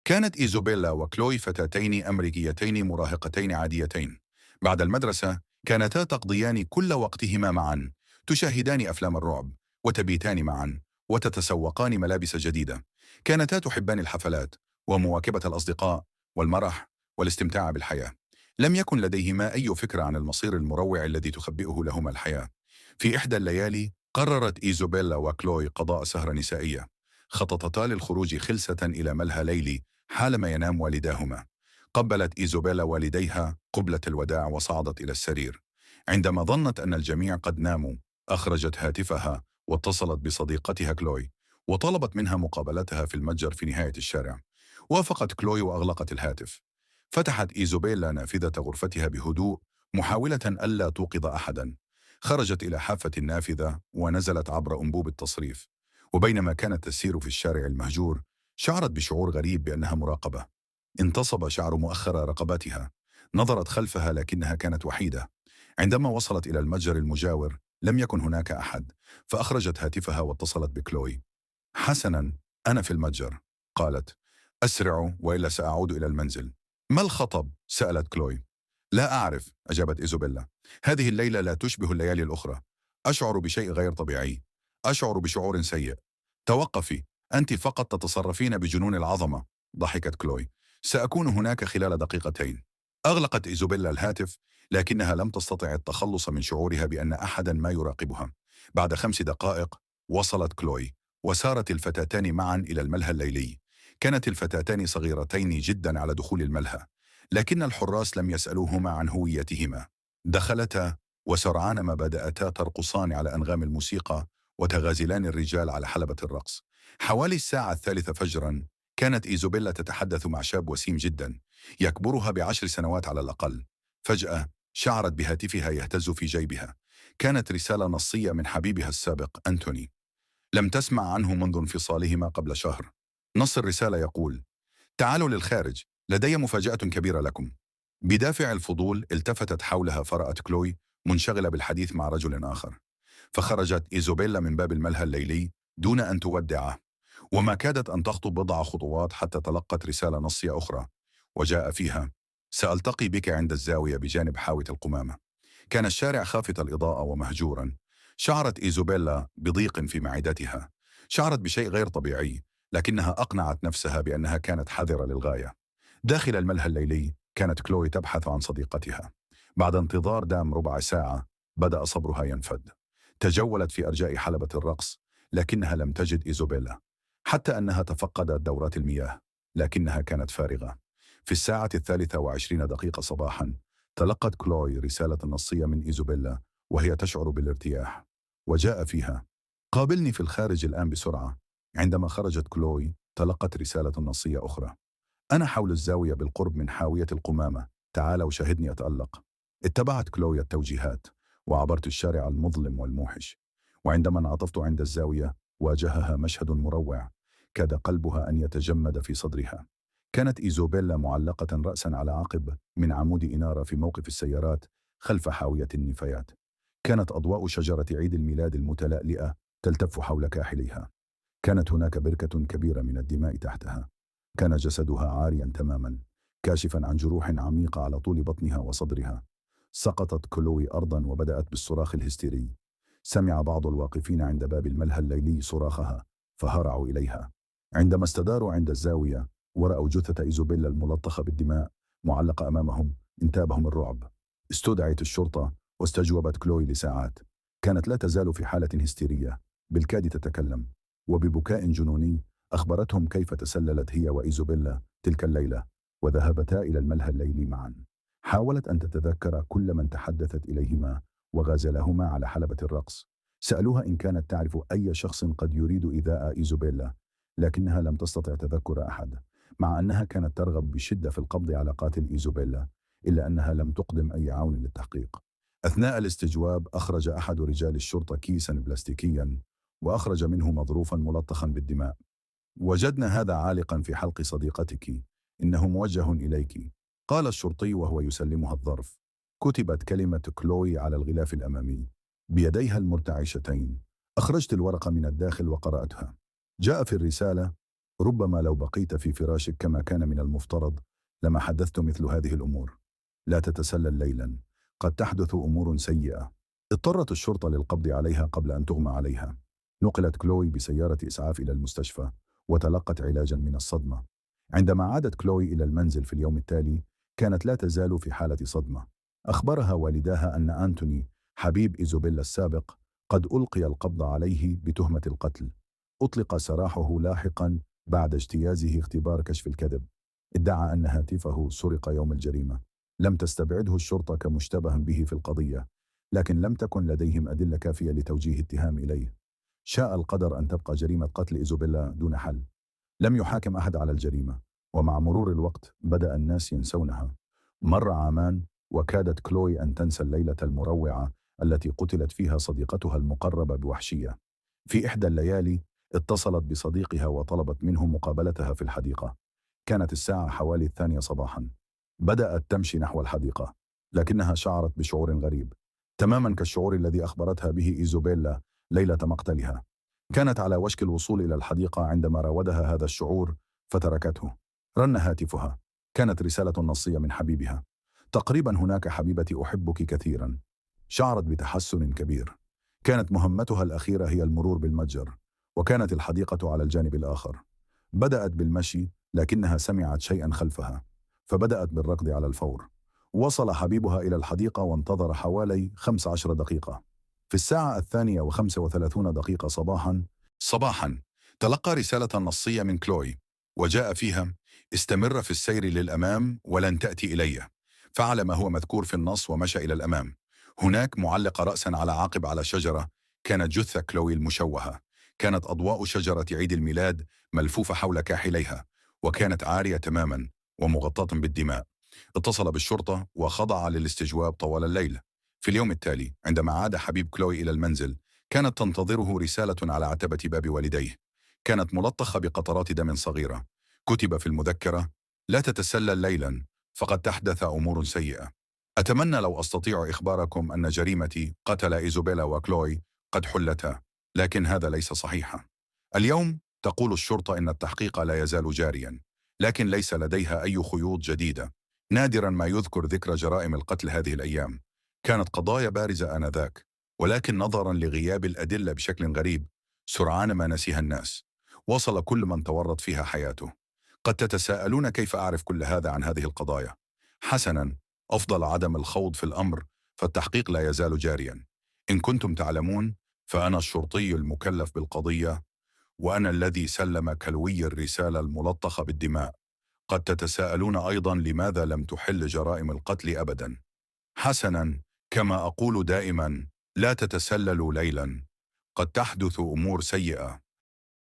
كانت إيزوبيلا وكلوي فتاتين أمريكيتين مراهقتين عاديتين. بعد المدرسة كانتا تقضيان كل وقتهما معا، تشاهدان أفلام الرعب، وتبيتان معا، وتتسوقان ملابس جديدة. كانتا تحبان الحفلات، ومواكبة الأصدقاء، والمرح، والاستمتاع بالحياة. لم يكن لديهما أي فكرة عن المصير المروع الذي تخبئه لهما الحياة. في إحدى الليالي قررت إيزوبيلا وكلوي قضاء سهرة نسائية. خططتا للخروج خلسة إلى ملهى ليلي حالما ينام والداهما. قبلت إيزوبيلا والديها قبلة الوداع وصعدت إلى السرير. عندما ظنت أن الجميع قد ناموا، أخرجت هاتفها واتصلت بصديقتها كلوي، وطلبت منها مقابلتها في المتجر في نهاية الشارع. وافقت كلوي وأغلقت الهاتف. فتحت إيزوبيلا نافذة غرفتها بهدوء، محاولة ألا توقظ أحدا. خرجت إلى حافة النافذة ونزلت عبر أنبوب التصريف. وبينما كانت تسير في الشارع المهجور، شعرت بشعور غريب بأنها مراقبة. انتصب شعر مؤخر رقبتها. نظرت خلفها لكنها كانت وحيدة. عندما وصلت إلى المتجر المجاور لم يكن هناك أحد، فأخرجت هاتفها واتصلت بكلوي. حسنا، أنا في المتجر، قالت. أسرعوا وإلا سأعود إلى المنزل. ما الخطب؟ سألت كلوي. لا أعرف، أجابت إيزوبيلا. هذه الليلة لا تشبه الليالي الأخرى. أشعر بشيء غير طبيعي. أشعر بشعور سيء. توقفي، أنت فقط تتصرفين بجنون العظمة، ضحكت كلوي. سأكون هناك خلال دقيقتين. أغلقت إيزوبيلا الهاتف، لكنها لم تستطع التخلص من شعورها بأن أحدا ما يراقبها. بعد 5 دقائق وصلت كلوي، وسارت الفتاتان معا إلى الملهى الليلي. كانت الفتاتان صغيرتين جدا على دخول الملهى، لكن الحراس لم يسألوهما عن هويتهما. دخلتا، وسرعان ما بدأتا ترقصان على أنغام الموسيقى، وتغازلان الرجال على حلبة الرقص. حوالي الساعة 3 فجرا كانت إيزوبيلا تتحدث مع شاب وسيم جدا، يكبرها ب10 سنوات على الأقل. فجأة شعرت بهاتفها يهتز في جيبها. كانت رسالة نصية من حبيبها السابق أنتوني. لم تسمع عنه منذ انفصالهما قبل شهر. نص الرسالة يقول: تعالوا للخارج، لدي مفاجأة كبيرة لكم. بدافع الفضول التفتت حولها فرأت كلوي منشغلة بالحديث مع رجل آخر. فخرجت إيزوبيلا من باب الملهى الليلي دون أن تودعه، وما كادت أن تخطو بضع خطوات حتى تلقت رسالة نصية أخرى، وجاء فيها: سألتقي بك عند الزاوية بجانب حاوية القمامة. كان الشارع خافت الإضاءة ومهجورا. شعرت إيزوبيلا بضيق في معدتها. شعرت بشيء غير طبيعي، لكنها أقنعت نفسها بأنها كانت حذرة للغاية. داخل الملهى الليلي كانت كلوي تبحث عن صديقتها. بعد انتظار دام ربع ساعة بدأ صبرها ينفد. تجولت في أرجاء حلبة الرقص، لكنها لم تجد إيزوبيلا. حتى أنها تفقدت دورات المياه، لكنها كانت فارغة. في الساعة 23 دقيقة صباحا تلقت كلوي رسالة نصية من إيزوبيلا، وهي تشعر بالارتياح. وجاء فيها: قابلني في الخارج الآن بسرعة. عندما خرجت كلوي تلقت رسالة نصية أخرى: أنا حول الزاوية بالقرب من حاوية القمامة، تعال وشاهدني أتألق. اتبعت كلوي التوجيهات، وعبرت الشارع المظلم والموحش. وعندما انعطفت عند الزاوية واجهها مشهد مروع، كاد قلبها أن يتجمد في صدرها. كانت إيزوبيلا معلقة رأسا على عقب من عمود إنارة في موقف السيارات خلف حاوية النفايات. كانت أضواء شجرة عيد الميلاد المتلألئة تلتف حول كاحليها. كانت هناك بركة كبيرة من الدماء تحتها. كان جسدها عاريا تماما، كاشفا عن جروح عميقة على طول بطنها وصدرها. سقطت كلوي أرضا وبدأت بالصراخ الهستيري. سمع بعض الواقفين عند باب الملهى الليلي صراخها، فهرعوا إليها. عندما استداروا عند الزاوية ورأوا جثة إيزوبيلا الملطخة بالدماء معلقة أمامهم، انتابهم الرعب. استدعت الشرطة واستجوبت كلوي لساعات. كانت لا تزال في حالة هستيرية، بالكاد تتكلم، وببكاء جنوني أخبرتهم كيف تسللت هي وإيزوبيلا تلك الليلة، وذهبتا إلى الملهى الليلي معا. حاولت أن تتذكر كل من تحدثت إليهما وغازلهما على حلبة الرقص. سألوها إن كانت تعرف أي شخص قد يريد إيذاء إيزوبيلا، لكنها لم تستطع تذكر أحد. مع أنها كانت ترغب بشدة في القبض على قاتل إيزوبيلا، إلا أنها لم تقدم أي عون للتحقيق. أثناء الاستجواب أخرج أحد رجال الشرطة كيسا بلاستيكيا، وأخرج منه مظروفا ملطخا بالدماء. وجدنا هذا عالقا في حلق صديقتك، إنه موجه إليك، قال الشرطي وهو يسلمها الظرف. كتبت كلمة كلوي على الغلاف الأمامي بيديها المرتعشتين. أخرجت الورقة من الداخل وقرأتها. جاء في الرسالة: ربما لو بقيت في فراشك كما كان من المفترض لما حدثت مثل هذه الأمور. لا تتسلل ليلا، قد تحدث أمور سيئة. اضطرت الشرطة للقبض عليها قبل أن تغمى عليها. نقلت كلوي بسيارة إسعاف إلى المستشفى وتلقت علاجا من الصدمة. عندما عادت كلوي إلى المنزل في اليوم التالي كانت لا تزال في حالة صدمة. أخبرها والداها أن أنتوني حبيب إيزوبيلا السابق قد ألقي القبض عليه بتهمة القتل. أطلق سراحه لاحقا بعد اجتيازه اختبار كشف الكذب. ادعى أن هاتفه سرق يوم الجريمة. لم تستبعده الشرطة كمشتبه به في القضية، لكن لم تكن لديهم أدلة كافية لتوجيه اتهام إليه. شاء القدر أن تبقى جريمة قتل إيزوبيلا دون حل. لم يحاكم أحد على الجريمة، ومع مرور الوقت بدأ الناس ينسونها. مر عامان وكادت كلوي أن تنسى الليلة المروعة التي قتلت فيها صديقتها المقربة بوحشية. في إحدى الليالي اتصلت بصديقها وطلبت منه مقابلتها في الحديقة. كانت الساعة حوالي 2 صباحا. بدأت تمشي نحو الحديقة، لكنها شعرت بشعور غريب، تماما كالشعور الذي أخبرتها به إيزوبيلا ليلة مقتلها. كانت على وشك الوصول إلى الحديقة عندما راودها هذا الشعور فتركته. رن هاتفها. كانت رسالة نصية من حبيبها: تقريبا هناك حبيبتي، أحبك كثيرا. شعرت بتحسن كبير. كانت مهمتها الأخيرة هي المرور بالمتجر، وكانت الحديقة على الجانب الآخر. بدأت بالمشي لكنها سمعت شيئا خلفها، فبدأت بالركض على الفور. وصل حبيبها إلى الحديقة وانتظر حوالي 15 دقيقة. في الساعة 2:35 صباحا تلقى رسالة نصية من كلوي، وجاء فيها: استمر في السير للأمام ولن تأتي إلي. فعل ما هو مذكور في النص ومشى إلى الأمام. هناك معلق رأسا على عقب على شجرة كانت جثة كلوي المشوهة. كانت أضواء شجرة عيد الميلاد ملفوفة حول كاحليها، وكانت عارية تماما ومغطاة بالدماء. اتصل بالشرطة وخضع للاستجواب طوال الليل. في اليوم التالي عندما عاد حبيب كلوي إلى المنزل كانت تنتظره رسالة على عتبة باب والديه. كانت ملطخة بقطرات دم صغيرة. كتب في المذكرة: لا تتسلل ليلا، فقد تحدث أمور سيئة. أتمنى لو أستطيع إخباركم أن جريمتي قتل إيزوبيلا وكلوي قد حلتا، لكن هذا ليس صحيحا. اليوم تقول الشرطة إن التحقيق لا يزال جاريا، لكن ليس لديها أي خيوط جديدة. نادرا ما يذكر ذكر جرائم القتل هذه الأيام. كانت قضايا بارزة آنذاك، ولكن نظرا لغياب الأدلة بشكل غريب سرعان ما نسيها الناس. وصل كل من تورط فيها حياته. قد تتساءلون كيف أعرف كل هذا عن هذه القضايا؟ حسنا، أفضل عدم الخوض في الأمر، فالتحقيق لا يزال جاريا. إن كنتم تعلمون فأنا الشرطي المكلف بالقضية، وأنا الذي سلم كلوي الرسالة الملطخة بالدماء. قد تتساءلون أيضا لماذا لم تحل جرائم القتل أبدا. حسنا، كما أقول دائما، لا تتسللوا ليلا، قد تحدث أمور سيئة.